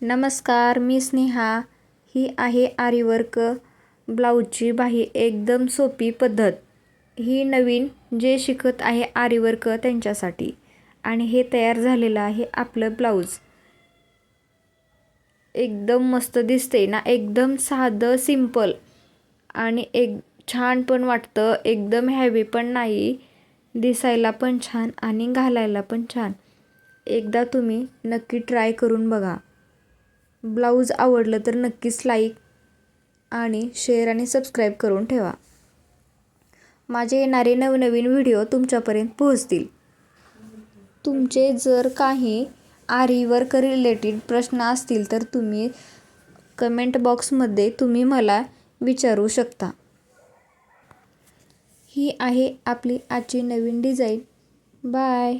नमस्कार, मी स्नेहा. ही आहे आरी वर्क ब्लाऊजची बाही. एकदम सोपी पद्धत. ही नवीन जे शिकत आहे आरी वर्क त्यांच्यासाठी. आणि हे तयार झालेलं आहे आपलं ब्लाऊज. एकदम मस्त दिसते ना, एकदम साधं सिंपल आणि एक छान पण वाटतं. एकदम हेवी पण नाही, दिसायला पण छान आणि घालायला पण छान. एकदा तुम्ही नक्की ट्राय करून बघा. ब्लाऊज आवडलं तर नक्कीच लाईक आणि शेअर आणि सबस्क्राईब करून ठेवा. माझे येणारे नवनवीन व्हिडिओ तुमच्यापर्यंत पोहोचतील. तुमचे जर काही आरी वर्क रिलेटेड प्रश्न असतील तर तुम्ही कमेंट बॉक्समध्ये तुम्ही मला विचारू शकता. ही आहे आपली आजची नवीन डिझाईन. बाय.